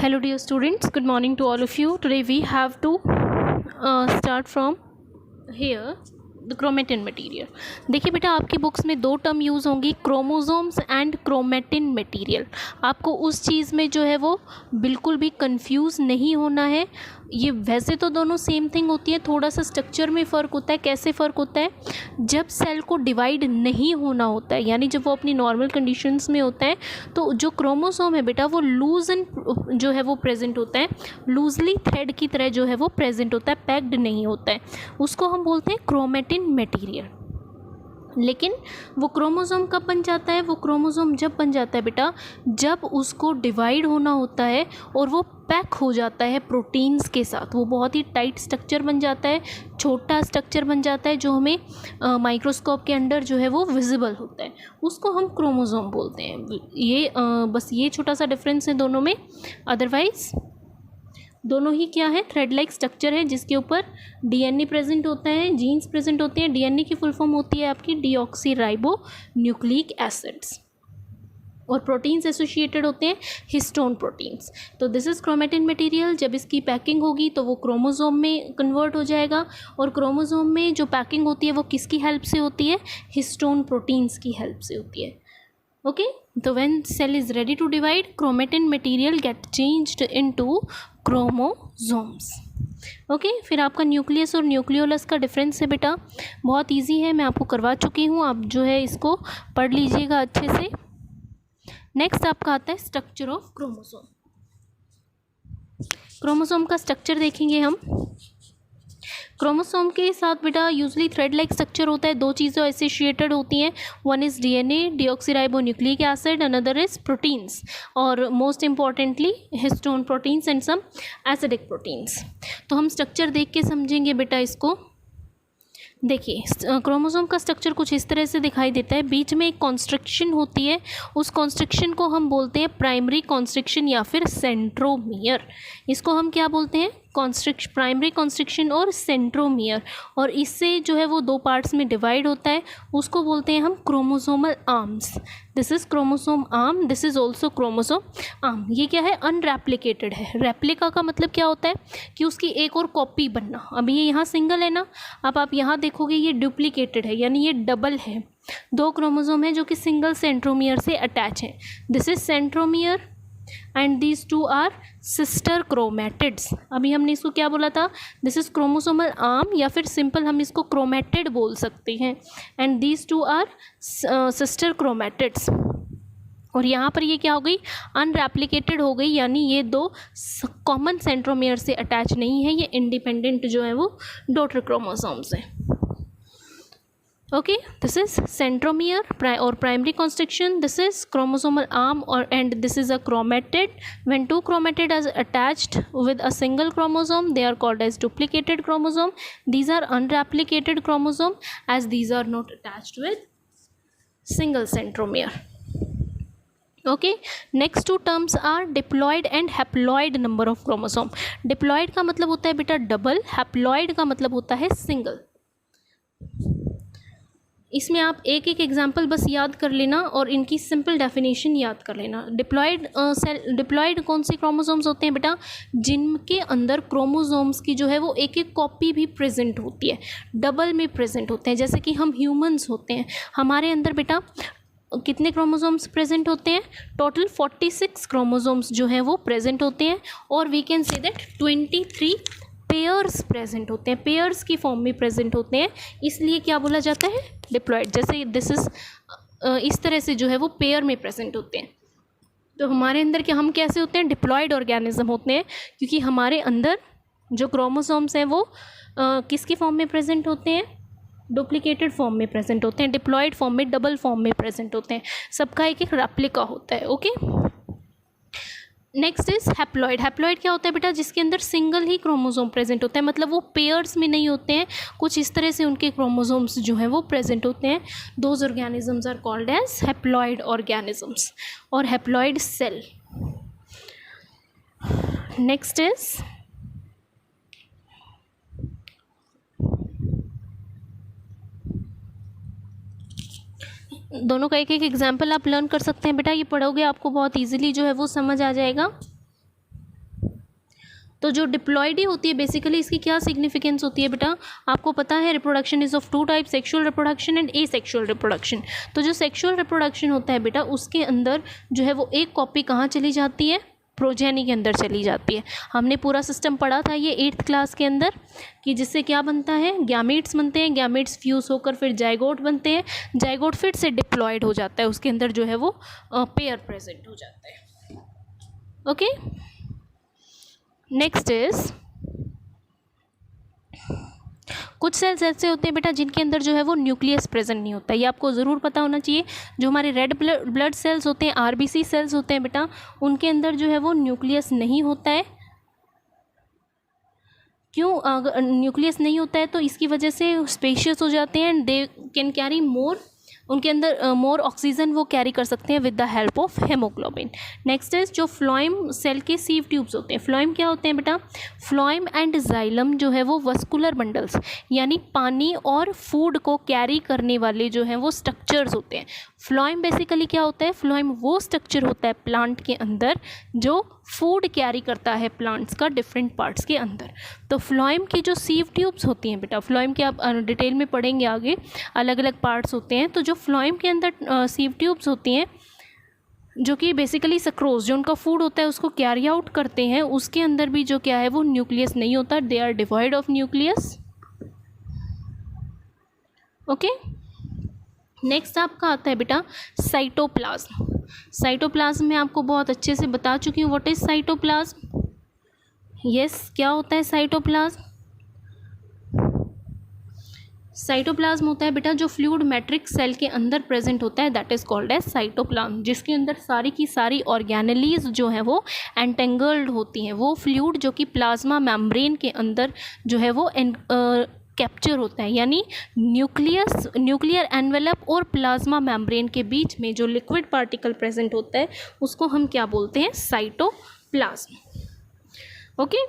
Hello dear students, good morning to all of you. Today we have to start from here the chromatin material. देखिए बेटा, आपकी books में दो term use होंगी, chromosomes and chromatin material. आपको उस चीज़ में जो है वो बिल्कुल भी कंफ्यूज नहीं होना है. ये वैसे तो दोनों सेम थिंग होती है, थोड़ा सा स्ट्रक्चर में फ़र्क होता है. कैसे फ़र्क होता है? जब सेल को डिवाइड नहीं होना होता है, यानी जब वो अपनी नॉर्मल कंडीशंस में होता है, तो जो क्रोमोसोम है बेटा वो लूज एंड जो है वो प्रेजेंट होता है, लूजली थ्रेड की तरह जो है वो प्रेजेंट होता है, पैक्ड नहीं होता है. उसको हम बोलते हैं क्रोमेटिन मटेरियल. लेकिन वो क्रोमोसोम कब बन जाता है? वो क्रोमोसोम जब बन जाता है बेटा, जब उसको डिवाइड होना होता है और वो पैक हो जाता है प्रोटीन्स के साथ. वो बहुत ही टाइट स्ट्रक्चर बन जाता है, छोटा स्ट्रक्चर बन जाता है, जो हमें माइक्रोस्कोप के अंदर जो है वो विजिबल होता है. उसको हम क्रोमोसोम बोलते हैं. ये बस ये छोटा सा डिफरेंस है दोनों में. अदरवाइज दोनों ही क्या है? थ्रेड लाइक स्ट्रक्चर है जिसके ऊपर डीएनए प्रेजेंट होता है, जीन्स प्रेजेंट होते हैं. डीएनए की फुल फॉर्म होती है आपकी डीऑक्सी राइबो न्यूक्लिक एसिड्स, और प्रोटीन्स एसोसिएटेड होते हैं हिस्टोन प्रोटीन्स. तो दिस इज़ क्रोमेटिन मटेरियल. जब इसकी पैकिंग होगी तो वो क्रोमोसोम में कन्वर्ट हो जाएगा, और क्रोमोसोम में जो पैकिंग होती है वो किसकी हेल्प से होती है? हिस्टोन प्रोटीन्स की हेल्प से होती है. ओके, तो when cell is ready to divide, chromatin material get changed into chromosomes. Okay, फिर आपका न्यूक्लियस और न्यूक्लियोलस का डिफरेंस है बेटा, बहुत इजी है, मैं आपको करवा चुकी हूँ. आप जो है इसको पढ़ लीजिएगा अच्छे से. नेक्स्ट आपका आता है स्ट्रक्चर ऑफ क्रोमोसोम. क्रोमोसोम का स्ट्रक्चर देखेंगे हम. क्रोमोसोम के साथ बेटा यूजली थ्रेड लाइक स्ट्रक्चर होता है. दो चीज़ें एसोसिएटेड होती हैं, one is DNA deoxyribonucleic acid, another is proteins, और most importantly histone proteins and some acidic proteins. तो हम स्ट्रक्चर देख के समझेंगे बेटा इसको. देखिए, क्रोमोसोम का स्ट्रक्चर कुछ इस तरह से दिखाई देता है. बीच में एक कॉन्स्ट्रिक्शन होती है, उस कॉन्स्ट्रिक्शन को हम बोलते हैं प्राइमरी कॉन्स्ट्रिक्शन या फिर सेंट्रोमियर. इसको हम क्या बोलते हैं? प्राइमरी कॉन्स्ट्रिक्शन और सेंट्रोमियर. और इससे जो है वो दो पार्ट्स में डिवाइड होता है, उसको बोलते हैं हम chromosomal arms. This is chromosome arm, this is also chromosome arm. ये क्या है? अनरेप्लिकेटेड है. रेप्लिका का मतलब क्या होता है? कि उसकी एक और कॉपी बनना. अभी ये यहाँ सिंगल है ना, अब आप यहाँ देखोगे ये डुप्लीकेटेड है, यानी ये डबल है. दो क्रोमोसोम है जो कि सिंगल सेंट्रोमियर से अटैच है. This is centromere and these two are sister chromatids. अभी हमने इसको क्या बोला था? दिस इज क्रोमोसोमल आर्म, या फिर सिंपल हम इसको क्रोमेटिड बोल सकते हैं. And these two are sister chromatids. और यहाँ पर ये क्या हो गई? अनरेप्लिकेटेड हो गई, यानी ये दो कॉमन सेंट्रोमियर से अटैच नहीं है, ये इंडिपेंडेंट जो है वो डॉटर क्रोमोसोम्स हैं. Okay, this is centromere or primary constriction. This is chromosomal arm, and this is a chromatid. When two chromatid are attached with a single chromosome, they are called as duplicated chromosome. These are unreplicated chromosome, as these are not attached with single centromere. Okay, next two terms are diploid and haploid number of chromosome. Diploid का मतलब होता है बेटा double, haploid का मतलब होता है single. इसमें आप एक एक एग्जाम्पल बस याद कर लेना और इनकी सिंपल डेफिनेशन याद कर लेना. डिप्लॉयड कौन से क्रोमोसोम्स होते हैं बेटा? जिनके अंदर क्रोमोसोम्स की जो है वो एक एक कॉपी भी प्रेजेंट होती है, डबल में प्रेजेंट होते हैं. जैसे कि हम ह्यूमंस होते हैं, हमारे अंदर बेटा कितने क्रोमोसोम्स प्रेजेंट होते हैं? टोटल 46 क्रोमोसोम्स जो हैं वो प्रेजेंट होते हैं, और we can say that 23 pairs present होते हैं, पेयर्स की फॉर्म में प्रेजेंट होते हैं. इसलिए क्या बोला जाता है? डिप्लॉयड. जैसे दिस इज इस तरह से जो है वो पेयर में प्रेजेंट होते हैं. तो हमारे अंदर क्या, हम कैसे होते हैं? डिप्लॉयड ऑर्गेनिज्म होते हैं, क्योंकि हमारे अंदर जो क्रोमोसोम्स हैं वो किसकी फॉर्म में प्रेजेंट होते हैं? डुप्लीकेटेड फॉर्म में प्रेजेंट होते हैं. डिप्लॉयड फॉर्म में, डबल फॉर्म में प्रेजेंट होते हैं. सबका एक एक रेप्लिका होता है. Okay, next is haploid. Haploid क्या होता है बेटा? जिसके अंदर सिंगल ही क्रोमोसोम प्रेजेंट होता है, मतलब वो पेयर्स में नहीं होते हैं. कुछ इस तरह से उनके क्रोमोसोम्स जो हैं वो प्रेजेंट होते हैं. Those organisms are called as haploid organisms और हैप्लॉयड सेल. नेक्स्ट इज दोनों का एक एक एग्जाम्पल आप लर्न कर सकते हैं बेटा. ये पढ़ोगे आपको बहुत इजीली जो है वो समझ आ जाएगा. तो जो डिप्लॉयडी होती है बेसिकली इसकी क्या सिग्निफिकेंस होती है बेटा, आपको पता है reproduction is of 2 type, sexual reproduction and asexual reproduction. तो जो सेक्सुअल रिप्रोडक्शन होता है बेटा उसके अंदर जो है वो एक कॉपी कहाँ चली जाती है, प्रोजेनी के अंदर चली जाती है। हमने पूरा सिस्टम पढ़ा था ये 8th क्लास के अंदर कि जिससे क्या बनता है, गैमीट्स बनते हैं, गैमीट्स फ्यूज़ होकर फिर जाइगोट बनते हैं, जाइगोट फिर से डिप्लॉयड हो जाता है, उसके अंदर जो है वो पेयर प्रेजेंट हो जाता है। ओके, नेक्स्ट इज कुछ सेल्स ऐसे होते हैं बेटा जिनके अंदर जो है वो न्यूक्लियस प्रेजेंट नहीं होता है, ये आपको ज़रूर पता होना चाहिए। जो हमारे रेड ब्लड सेल्स होते हैं, आरबीसी सेल्स होते हैं बेटा, उनके अंदर जो है वो न्यूक्लियस नहीं होता है। क्यों अगर न्यूक्लियस नहीं होता है तो इसकी वजह से स्पेशियस हो जाते हैं एंड दे कैन कैरी मोर, उनके अंदर मोर ऑक्सीजन वो कैरी कर सकते हैं with the help of haemoglobin. Next is जो फ्लोएम सेल के सीव ट्यूब्स होते हैं। फ्लोएम क्या होते हैं बेटा, फ्लोएम एंड जाइलम जो है वो वस्कुलर बंडल्स यानी पानी और फूड को कैरी करने वाले जो हैं वो स्ट्रक्चर्स होते हैं। फ्लोएम बेसिकली क्या होता है, फ्लोएम वो स्ट्रक्चर होता है प्लांट के अंदर जो फूड कैरी करता है प्लांट्स का डिफरेंट पार्ट्स के अंदर। तो फ्लोएम की जो सीव ट्यूब्स होती हैं बेटा, फ्लोएम के आप डिटेल में पढ़ेंगे आगे, अलग अलग पार्ट्स होते हैं। तो जो फ्लोएम के अंदर सीव ट्यूब्स होती हैं जो कि बेसिकली सक्रोज जो उनका फूड होता है उसको कैरी आउट करते हैं, उसके अंदर भी जो क्या है वो न्यूक्लियस नहीं होता, they are devoid of nucleus. Okay, next आपका आता है बेटा साइटोप्लाज्म। साइटोप्लाज्म में आपको बहुत अच्छे से बता चुकी हूँ व्हाट इज साइटोप्लाज्म। यस, क्या होता है साइटोप्लाज्म? साइटोप्लाज्म होता है बेटा जो फ्लूइड मैट्रिक्स सेल के अंदर प्रेजेंट होता है, that is called as cytoplasm, जिसके अंदर सारी की सारी ऑर्गेनेलीज जो है वो एंटेंगल्ड होती हैं। वो फ्लूइड जो कि प्लाज्मा मेम्ब्रेन के अंदर जो है वो कैप्चर होता है, यानी न्यूक्लियर एनवेलप और प्लाज्मा मेम्ब्रेन के बीच में जो लिक्विड पार्टिकल प्रेजेंट होता है उसको हम क्या बोलते हैं, साइटोप्लाज्म। ओके,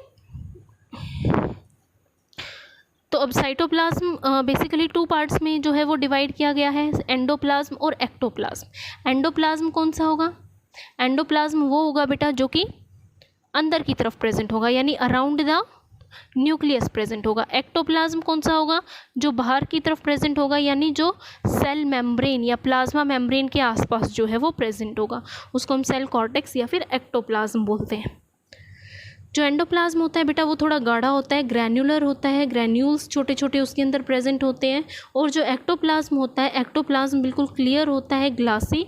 तो अब साइटोप्लाज्म बेसिकली 2 पार्ट्स में जो है वो डिवाइड किया गया है, एंडोप्लाज्म और एक्टोप्लाज्म। एंडोप्लाज्म कौन सा होगा, एंडोप्लाज्म वो होगा बेटा जो कि अंदर की तरफ प्रेजेंट होगा यानी अराउंड द न्यूक्लियस प्रेजेंट होगा। एक्टोप्लाज्म कौन सा होगा, जो बाहर की तरफ प्रेजेंट होगा यानी जो सेल मेम्ब्रेन या प्लाज्मा मेम्ब्रेन के आसपास जो है वो प्रेजेंट होगा, उसको हम सेल कॉर्टेक्स या फिर एक्टोप्लाज्म बोलते हैं। जो एंडोप्लाज्म होता है बेटा वो थोड़ा गाढ़ा होता है, ग्रैन्युलर होता है, ग्रैन्यूल्स छोटे छोटे उसके अंदर प्रेजेंट होते हैं। और जो एक्टोप्लाज्म होता है, एक्टोप्लाज्म बिल्कुल क्लियर होता है, ग्लासी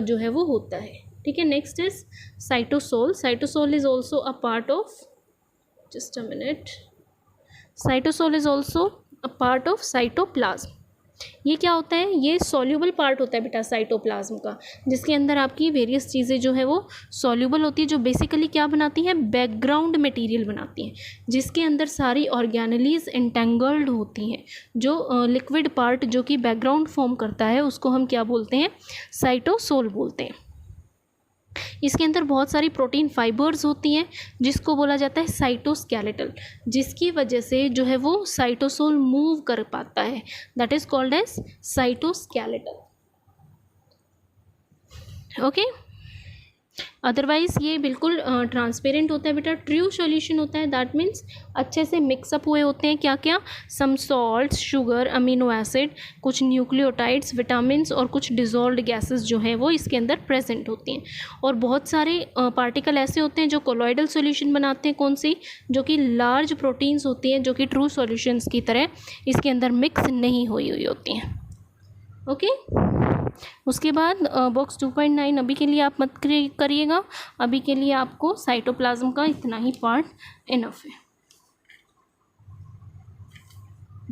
जो है वो होता है। ठीक है, next is cytosol. Cytosol is also a part of, just a minute, cytosol is also a part of cytoplasm. ये क्या होता है, ये सॉल्यूबल पार्ट होता है बेटा साइटोप्लाज्म का, जिसके अंदर आपकी वेरियस चीज़ें जो है वो सॉल्यूबल होती है, जो बेसिकली क्या बनाती हैं, बैकग्राउंड मटेरियल बनाती हैं, जिसके अंदर सारी ऑर्गेनेलीज एंटेंगल्ड होती हैं। जो लिक्विड पार्ट जो कि बैकग्राउंड फॉर्म करता है उसको हम क्या बोलते हैं, साइटोसोल बोलते हैं। इसके अंदर बहुत सारी प्रोटीन फाइबर्स होती हैं जिसको बोला जाता है साइटोस्केलेटल, जिसकी वजह से जो है वो साइटोसोल मूव कर पाता है, that is called as cytoskeletal. Okay, otherwise ये बिल्कुल ट्रांसपेरेंट होता है बेटा, ट्रू सॉल्यूशन होता है, दैट मीन्स अच्छे से मिक्सअप हुए होते हैं क्या क्या, सम सॉल्ट्स, शुगर, अमीनो एसिड, कुछ न्यूक्लियोटाइड्स, विटामिन्स और कुछ डिजॉल्व्ड गैसेस जो हैं वो इसके अंदर प्रेजेंट होती हैं। और बहुत सारे पार्टिकल ऐसे होते हैं जो कोलॉइडल सॉल्यूशन बनाते हैं, कौन सी, जो कि लार्ज प्रोटीन्स होती हैं जो कि ट्रू सॉल्यूशंस की तरह इसके अंदर मिक्स नहीं हुई होती हैं। ओके, उसके बाद बॉक्स 2.9 अभी के लिए आप मत करिएगा, अभी के लिए आपको साइटोप्लाज्म का इतना ही पार्ट इनफ है।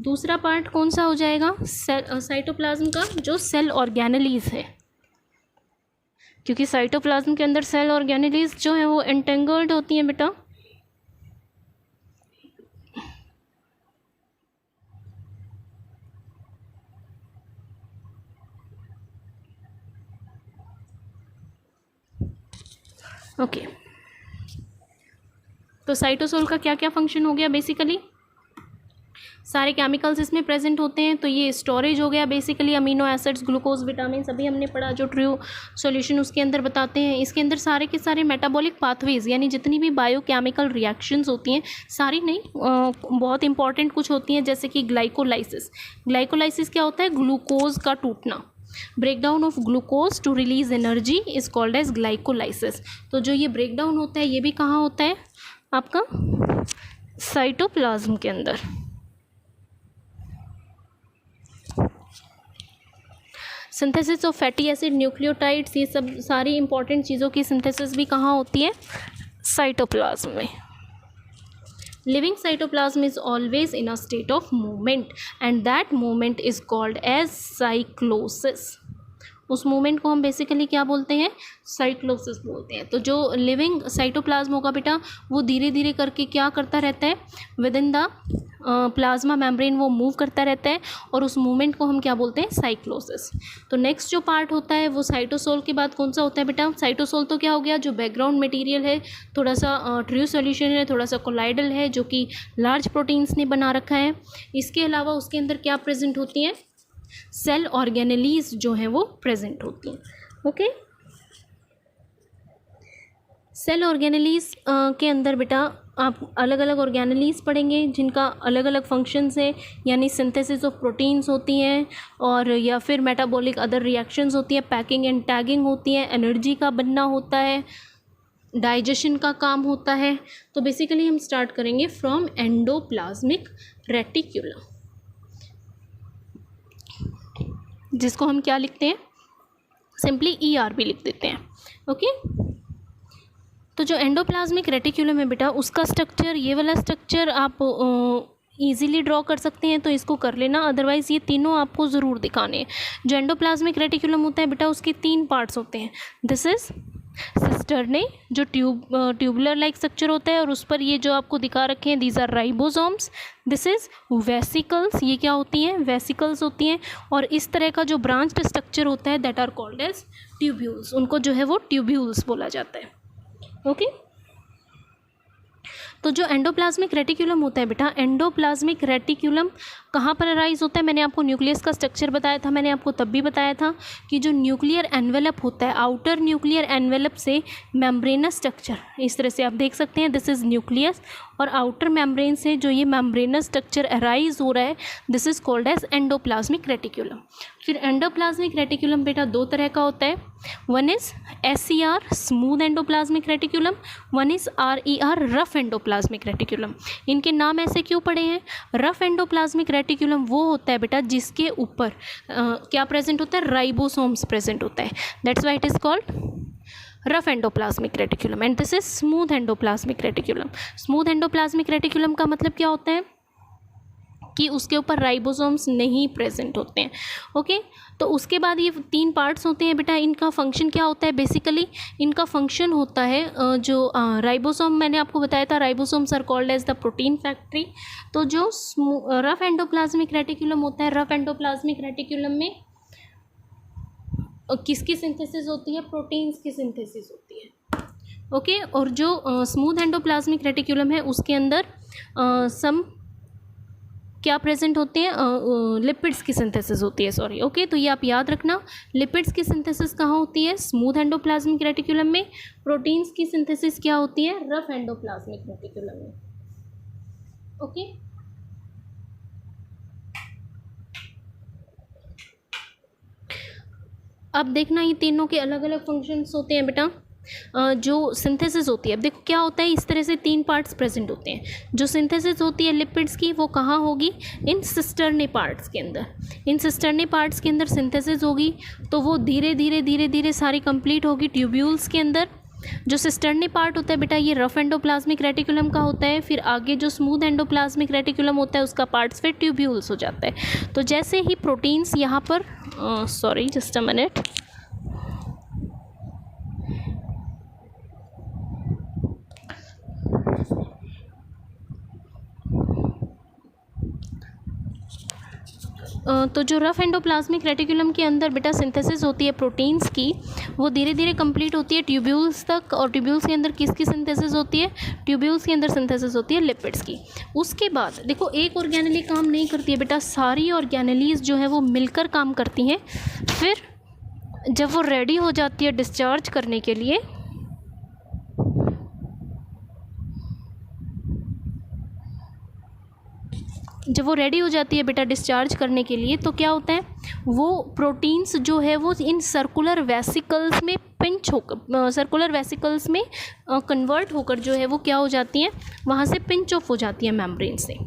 दूसरा पार्ट कौन सा हो जाएगा, साइटोप्लाज्म का जो सेल ऑर्गेनेलीज है, क्योंकि साइटोप्लाज्म के अंदर सेल ऑर्गेनेलीज जो है वो एंटेंगल्ड होती हैं बेटा। ओके, तो साइटोसोल का क्या क्या फंक्शन हो गया, बेसिकली सारे केमिकल्स इसमें प्रेजेंट होते हैं। तो ये स्टोरेज हो गया basically, amino acids, glucose, vitamin सभी हमने पढ़ा, जो ट्रू सॉल्यूशन उसके अंदर बताते हैं। इसके अंदर सारे के सारे मेटाबॉलिक पाथवेज यानी जितनी भी बायोकेमिकल रिएक्शंस होती हैं, सारी नहीं, बहुत इंपॉर्टेंट कुछ होती हैं, जैसे कि ग्लाइकोलाइसिस। ग्लाइकोलाइसिस क्या होता है? ग्लूकोज का टूटना। Breakdown of glucose to release energy is called as glycolysis. तो जो ये ब्रेकडाउन होता है ये भी कहाँ होता है? आपका साइटोप्लाज्म के अंदर। Synthesis of fatty acid, nucleotides, ये सब सारी इंपॉर्टेंट चीज़ों की सिंथेसिस भी कहाँ होती है? साइटोप्लाज्म में। Living cytoplasm is always in a state of movement and that movement is called as cyclosis. उस मूवमेंट को हम बेसिकली क्या बोलते हैं? साइक्लोसिस बोलते हैं। तो जो लिविंग साइटोप्लाज्म होगा बेटा, वो धीरे धीरे करके क्या करता रहता है? With in the plasma membrane वो मूव करता रहता है, और उस मूवमेंट को हम क्या बोलते हैं? साइक्लोसिस। तो नेक्स्ट जो पार्ट होता है वो साइटोसोल के बाद कौन सा होता है बेटा? साइटोसोल तो क्या हो गया? जो बैकग्राउंड मटेरियल है, थोड़ा सा ट्रू सॉल्यूशन है, थोड़ा सा कोलाइडल है, जो कि लार्ज प्रोटीन्स ने बना रखा है। इसके अलावा उसके अंदर क्या प्रेजेंट होती हैं? सेल ऑर्गेनेलीज जो हैं वो प्रेजेंट होती हैं। ओके, सेल ऑर्गेनेलीज के अंदर बेटा आप अलग अलग ऑर्गेनेलीज पढ़ेंगे जिनका अलग अलग फंक्शंस है, यानी सिंथेसिस ऑफ प्रोटीन्स होती हैं, और या फिर मेटाबॉलिक अदर रिएक्शंस होती हैं, पैकिंग एंड टैगिंग होती है, एनर्जी का बनना होता है, डाइजेशन का काम होता है। तो बेसिकली हम स्टार्ट करेंगे फ्रॉम एंडोप्लाज्मिक रेटिक्यूलम, जिसको हम क्या लिखते हैं? सिंपली ER भी लिख देते हैं। ओके, तो जो एंडोप्लाज्मिक रेटिक्यूलम है बेटा, उसका स्ट्रक्चर, ये वाला स्ट्रक्चर आप ईजिली ड्रॉ कर सकते हैं तो इसको कर लेना, अदरवाइज़ ये तीनों आपको ज़रूर दिखाने हैं। जो एंडोप्लाज्मिक रेटिक्यूलम होता है बेटा, उसके 3 पार्ट्स होते हैं। दिस इज़ सिस्टर्ने, जो ट्यूबुलर लाइक स्ट्रक्चर होता है, और उस पर ये जो आपको दिखा रखे हैं, these are ribosomes. This is vesicles, ये क्या होती हैं? वेसिकल्स होती हैं। और इस तरह का जो ब्रांच्ड स्ट्रक्चर होता है, that are called as tubules, उनको जो है वो ट्यूब्यूल्स बोला जाता है। ओके, तो जो एंडोप्लाज्मिक रेटिक्यूलम होता है बेटा, एंडोप्लाज्मिक रेटिक्यूलम कहाँ पर अराइज होता है? मैंने आपको न्यूक्लियस का स्ट्रक्चर बताया था, मैंने आपको तब भी बताया था कि जो न्यूक्लियर एनवेलप होता है, आउटर न्यूक्लियर एनवेलप से मेम्ब्रेनस स्ट्रक्चर, इस तरह से आप देख सकते हैं, दिस इज़ न्यूक्लियस, और आउटर मेम्ब्रेन से जो ये मेम्ब्रेनस स्ट्रक्चर अराइज हो रहा है, this is called as endoplasmic reticulum. फिर एंडोप्लाज्मिक रेटिक्यूलम बेटा 2 तरह का होता है, one is SER smooth endoplasmic reticulum, one is RER rough endoplasmic reticulum. इनके नाम ऐसे क्यों पड़े हैं? रफ एंडोप्लाज्मिक रेटिक्यूलम वो होता है बेटा जिसके ऊपर क्या प्रेजेंट होता है? राइबोसोम्स प्रेजेंट होता है, that's why it is called rough endoplasmic reticulum. And this is smooth endoplasmic reticulum. Smooth endoplasmic reticulum का मतलब क्या होता है? कि उसके ऊपर राइबोसोम्स नहीं प्रेजेंट होते हैं। ओके, तो उसके बाद ये 3 पार्ट्स होते हैं बेटा, इनका फंक्शन क्या होता है? बेसिकली इनका फंक्शन होता है जो राइबोसोम मैंने आपको बताया था, ribosomes are called as the protein factory. तो जो रफ एंडोप्लाज्मिक रेटिक्यूलम होता है, रफ एंडोप्लाज्मिक रेटिक्यूलम में किसकी सिंथेसिस होती है? प्रोटीन्स की सिंथेसिस होती है। ओके, और जो स्मूथ एंडोप्लाज्मिक रेटिक्यूलम है उसके अंदर सम क्या प्रेजेंट होते हैं? लिपिड्स की सिंथेसिस होती है, सॉरी। ओके, तो ये आप याद रखना, लिपिड्स की सिंथेसिस कहाँ होती है? स्मूथ एंडोप्लाज्मिक रेटिक्यूलम में। प्रोटीन्स की सिंथेसिस क्या होती है? रफ एंडोप्लाज्मिक रेटिक्यूलम में। ओके, अब देखना ये तीनों के अलग अलग फंक्शंस होते हैं बेटा। जो सिंथेसिस होती है, अब देखो क्या होता है, इस तरह से 3 पार्ट्स प्रेजेंट होते हैं। जो सिंथेसिस होती है लिपिड्स की, वो कहाँ होगी? इन सिस्टर्ने पार्ट्स के अंदर। इन सिस्टर्ने पार्ट्स के अंदर सिंथेसिस होगी, तो वो धीरे धीरे धीरे धीरे सारी कंप्लीट होगी ट्यूब्यूल्स के अंदर। जो सिस्टर्ने पार्ट होता है बेटा, ये रफ एंडोप्लाज्मिक रेटिकुलम का होता है। फिर आगे जो स्मूथ एंडोप्लाज्मिक रेटिकुलम होता है उसका पार्ट्स फिर ट्यूब्यूल्स हो जाता है। तो जैसे ही प्रोटीन्स यहाँ पर सॉरी जस्ट अ मिनट, तो जो रफ एंडोप्लाज्मिक रेटिकुलम के अंदर बेटा सिंथेसिस होती है प्रोटीन्स की, वो धीरे धीरे कंप्लीट होती है ट्यूब्यूल्स तक। और ट्यूब्यूल्स के अंदर किसकी सिंथेसिस होती है? ट्यूब्यूल्स के अंदर सिंथेसिस होती है लिपिड्स की। उसके बाद देखो एक ऑर्गेनेली काम नहीं करती है बेटा, सारी ऑर्गेनेलीज जो है वो मिलकर काम करती हैं। फिर जब वो रेडी हो जाती है डिस्चार्ज करने के लिए, जब वो रेडी हो जाती है बेटा डिस्चार्ज करने के लिए, तो क्या होता है, वो प्रोटीन्स जो है वो इन सर्कुलर वेसिकल्स में पिंच होकर, सर्कुलर वेसिकल्स में कन्वर्ट होकर जो है वो क्या हो जाती हैं, वहाँ से पिंच ऑफ हो जाती है मेम्ब्रेन से।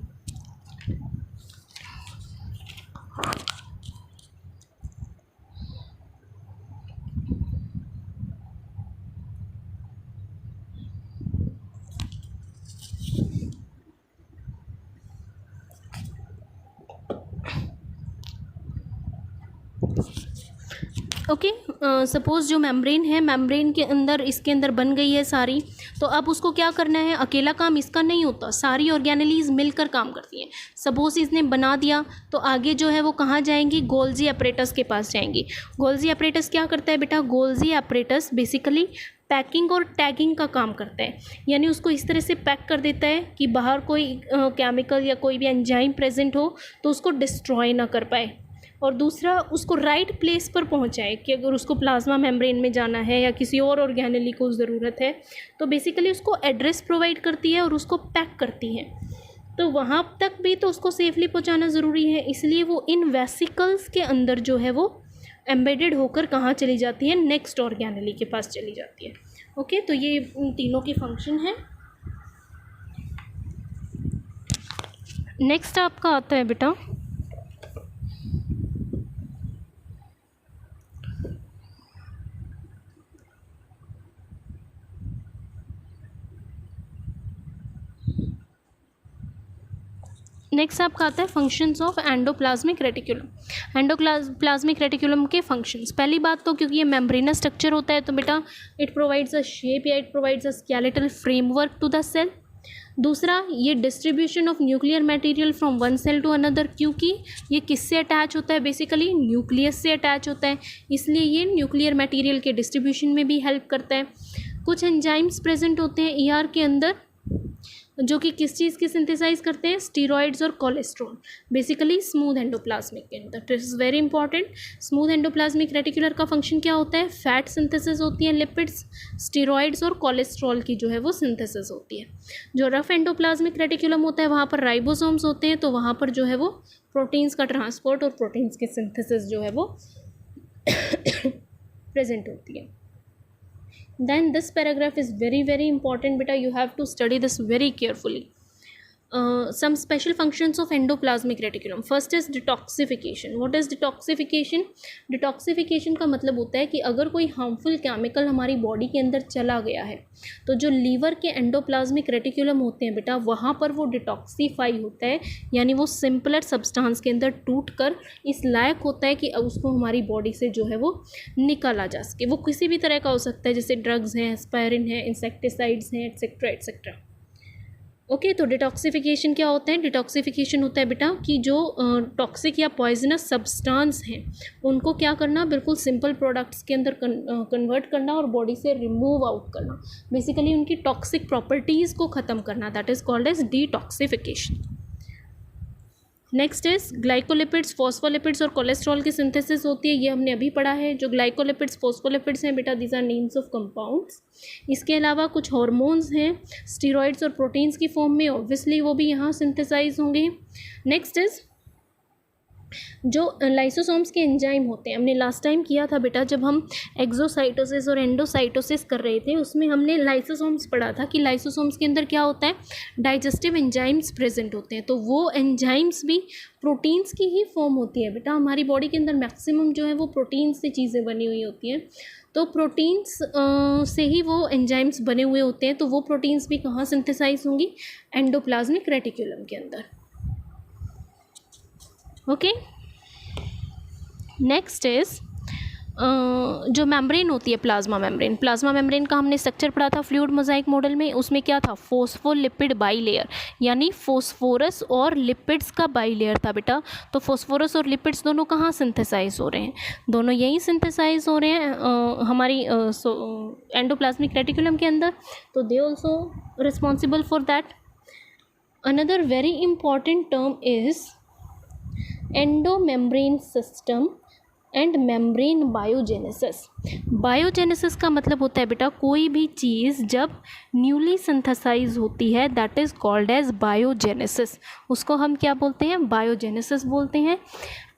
ओके, सपोज़ जो मेम्ब्रेन है, मेम्ब्रेन के अंदर इसके अंदर बन गई है सारी, तो अब उसको क्या करना है, अकेला काम इसका नहीं होता, सारी ऑर्गेनेलीज मिलकर काम करती हैं। सपोज़ इसने बना दिया तो आगे जो है वो कहाँ जाएंगी, गोल्जी अपरेटस के पास जाएंगी। गोल्जी अपरेटस क्या करता है बेटा, गोल्जी अपरेटस बेसिकली पैकिंग और टैगिंग का काम करता है, यानी उसको इस तरह से पैक कर देता है कि बाहर कोई केमिकल या कोई भी एंजाइम प्रेजेंट हो तो उसको डिस्ट्रॉय ना कर पाए, और दूसरा उसको राइट प्लेस पर पहुंचाए कि अगर उसको प्लाज्मा मेम्ब्रेन में जाना है या किसी और ऑर्गेनेली को ज़रूरत है तो बेसिकली उसको एड्रेस प्रोवाइड करती है और उसको पैक करती है। तो वहाँ तक भी तो उसको सेफली पहुंचाना ज़रूरी है, इसलिए वो इन वेसिकल्स के अंदर जो है वो एम्बेडेड होकर कहाँ चली जाती है, नेक्स्ट ऑर्गेनेली के पास चली जाती है। ओके, तो ये उन तीनों की फंक्शन है। नेक्स्ट आपका आता है बेटा नेक्स्ट आपका आता है functions of endoplasmic reticulum. Endoplasmic reticulum के फंक्शंस, पहली बात तो क्योंकि ये मेम्ब्रेनस स्ट्रक्चर होता है तो बेटा इट प्रोवाइड्स अ शेप या it provides a skeletal framework to the cell. दूसरा, ये distribution of nuclear material from one cell to another, क्योंकि ये किससे अटैच होता है, बेसिकली न्यूक्लियस से अटैच होता है, इसलिए ये न्यूक्लियर मटेरियल के डिस्ट्रीब्यूशन में भी हेल्प करता है। कुछ एंजाइम्स प्रेजेंट होते हैं ईआर के अंदर जो कि किस चीज़ की सिंथेसाइज करते हैं, स्टीरॉइड्स और कोलेस्ट्रॉल, बेसिकली स्मूथ एंडोप्लाज्मिक के अंदर। This is very important. Smooth endoplasmic reticular का फंक्शन क्या होता है, फैट सिंथेसिस होती है, लिपिड्स, स्टीरॉइड्स और कोलेस्ट्रॉल की जो है वो सिंथेसिस होती है। जो रफ एंडोप्लाज्मिक रेटिकुलम होता है वहाँ पर राइबोसोम्स होते हैं, तो वहाँ पर जो है वो प्रोटीन्स का ट्रांसपोर्ट और प्रोटीन्स की सिंथेसिस जो है वो प्रेजेंट होती है। Then this paragraph is very important beta, you have to study this very carefully. Some special functions of endoplasmic reticulum. First is detoxification. What is detoxification? Detoxification का मतलब होता है कि अगर कोई हार्मफुल केमिकल हमारी बॉडी के अंदर चला गया है तो जो लीवर के एंडोप्लाज्मिक रेटिकुलम होते हैं बेटा वहाँ पर वो डिटॉक्सीफाई होता है, यानी वो सिंपलर सब्सटेंस के अंदर टूट कर इस लायक होता है कि उसको हमारी बॉडी से जो है वो निकाला जा सके। वो किसी भी तरह का हो सकता है, जैसे ड्रग्स हैं, एस्पायरिन है, इंसेक्टिसाइड्स हैं, एट्सेट्रा एट्सेट्रा। ओके, तो डिटॉक्सिफिकेशन क्या होता है, डिटॉक्सिफिकेशन होता है बेटा कि जो टॉक्सिक या पॉइजनस सब्सटेंस हैं उनको क्या करना, बिल्कुल सिंपल प्रोडक्ट्स के अंदर कन्वर्ट करना और बॉडी से रिमूव आउट करना, बेसिकली उनकी टॉक्सिक प्रॉपर्टीज़ को ख़त्म करना, that is called as detoxification. Next is glycolipids, phospholipids और कोलेस्ट्रॉल की सिंथेसिस होती है, ये हमने अभी पढ़ा है। जो ग्लाइकोलिपिड्स फॉस्फोलिपिड्स हैं बेटा these are names of compounds. इसके अलावा कुछ हार्मोन्स हैं स्टीरॉइड्स और प्रोटीन्स की फॉर्म में, ऑब्वियसली वो भी यहाँ सिंथेसाइज होंगे। नेक्स्ट इज जो लाइसोसोम्स के एंजाइम होते हैं, हमने लास्ट टाइम किया था बेटा जब हम एक्सोसाइटोसिस और एंडोसाइटोसिस कर रहे थे, उसमें हमने लाइसोसोम्स पढ़ा था कि लाइसोसोम्स के अंदर क्या होता है, डाइजेस्टिव एंजाइम्स प्रेजेंट होते हैं। तो वो एंजाइम्स भी प्रोटीन्स की ही फॉर्म होती है बेटा। हमारी बॉडी के अंदर मैक्सिमम जो है वो प्रोटीन्स से चीज़ें बनी हुई होती हैं, तो प्रोटीन्स से ही वो एंजाइम्स बने हुए होते हैं। तो वो प्रोटीन्स भी कहाँ सिंथेसाइज होंगी, एंडोप्लाज्मिक रेटिकुलम के अंदर। ओके, नेक्स्ट इज जो मेम्ब्रेन होती है प्लाज्मा मेम्ब्रेन का हमने स्ट्रक्चर पढ़ा था फ्लूइड मोजाइक मॉडल में। उसमें क्या था, फोस्फोलिपिड बाईलेयर, यानी फोस्फोरस और लिपिड्स का बाईलेयर था बेटा। तो फोस्फोरस और लिपिड्स दोनों कहाँ सिंथेसाइज हो रहे हैं, दोनों यहीं सिंथेसाइज हो रहे हैं हमारी एंडोप्लाज्मिक रेटिकुलम के अंदर। तो they also responsible for that. Another very important term is endomembrane system and membrane biogenesis. Biogenesis का मतलब होता है बेटा कोई भी चीज़ जब न्यूली सिंथेसाइज होती है, that is called as biogenesis. उसको हम क्या बोलते हैं, बायोजेनेसिस बोलते हैं।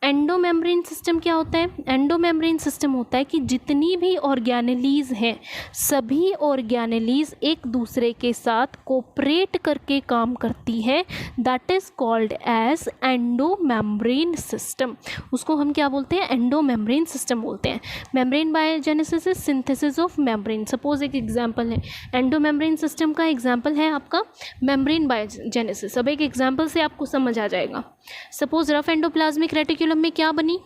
एंडोमेम्ब्रेन सिस्टम क्या होता है, एंडोमेम्ब्रेन सिस्टम होता है कि जितनी भी ऑर्गेनेलीज हैं सभी ऑर्गेनेलीज एक दूसरे के साथ कोऑपरेट करके काम करती है, that is called as endomembrane system. उसको हम क्या बोलते हैं, एंडोमेम्ब्रेन सिस्टम बोलते हैं। Membrane biogenesis is synthesis of membrane. Suppose एक एग्जांपल है, एंडोमेम्ब्रेन सिस्टम का एग्जांपल है आपका मेम्ब्रेन बायोजेनेसिस। अब एक एग्जांपल से आपको समझ आ जाएगा। सपोज रफ एंडोप्लाज्मिक रेटिकुलम में क्या बनी,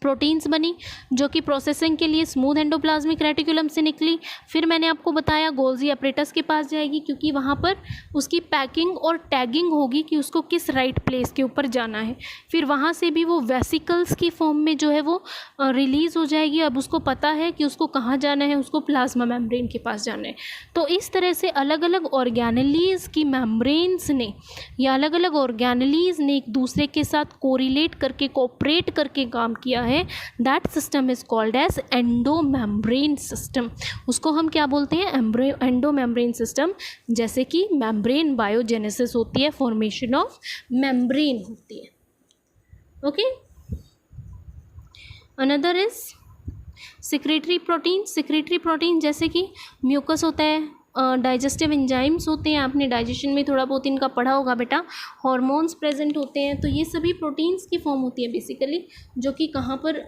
प्रोटीन्स बनी जो कि प्रोसेसिंग के लिए स्मूथ एंडोप्लाज्मिक रेटिकुलम से निकली। फिर मैंने आपको बताया गोल्जी अपरेटस के पास जाएगी क्योंकि वहाँ पर उसकी पैकिंग और टैगिंग होगी कि उसको किस राइट प्लेस के ऊपर जाना है। फिर वहाँ से भी वो वेसिकल्स की फॉर्म में जो है वो रिलीज़ हो जाएगी। अब उसको पता है कि उसको कहाँ जाना है, उसको प्लाज्मा मेम्ब्रेन के पास जाना है। तो इस तरह से अलग अलग ऑर्गेनेलीज़ की मेम्ब्रेन्स ने या अलग अलग ऑर्गेनेलीज़ ने एक दूसरे के साथ कोरिलेट करके कोऑपरेट करके काम किया है, that system is called as endomembrane system. उसको हम क्या बोलते हैं, एंडोमेम्ब्रेन सिस्टम। जैसे कि मेम्ब्रेन बायोजेनेसिस होती है, फॉर्मेशन ऑफ मेम्ब्रेन होती है। Okay, another is secretory protein जैसे कि म्यूकस होता है, डाइजेस्टिव एंजाइम्स होते हैं, आपने डाइजेशन में थोड़ा बहुत इनका पढ़ा होगा बेटा। हार्मोन्स प्रेजेंट होते हैं। तो ये सभी प्रोटीन्स की फॉर्म होती है बेसिकली, जो कि कहाँ पर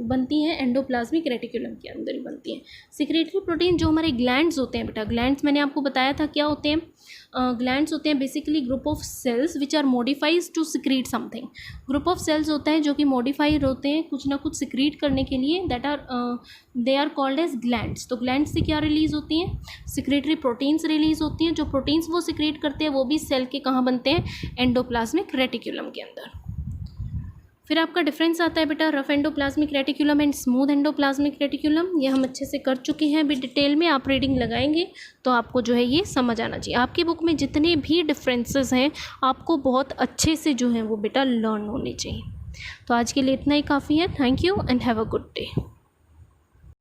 बनती हैं, एंडोप्लाज्मिक रेटिकुलम के अंदर ही बनती हैं। सिक्रेटरी प्रोटीन जो हमारे ग्लैंड्स होते हैं बेटा, ग्लैंड्स मैंने आपको बताया था क्या होते हैं, ग्लैंड्स होते हैं basically group of cells which are modifies to secrete something. Group of cells होता है जो कि मॉडिफाइड होते हैं कुछ ना कुछ सिक्रीट करने के लिए, that are they are called as glands. तो ग्लैंड्स से क्या रिलीज होती हैं, सिक्रेटरी प्रोटीन्स रिलीज होती हैं। जो प्रोटीन्स वो सिक्रेट करते हैं वो भी सेल के कहाँ बनते हैं, एंडोप्लाज्मिक रेटिकुलम के अंदर। फिर आपका डिफरेंस आता है बेटा rough endoplasmic reticulum and smooth endoplasmic reticulum. ये हम अच्छे से कर चुके हैं अभी डिटेल में, आप रीडिंग लगाएंगे तो आपको जो है ये समझ आना चाहिए। आपकी बुक में जितने भी डिफरेंसेस हैं आपको बहुत अच्छे से जो है वो बेटा लर्न होने चाहिए। तो आज के लिए इतना ही काफ़ी है। Thank you and have a good day.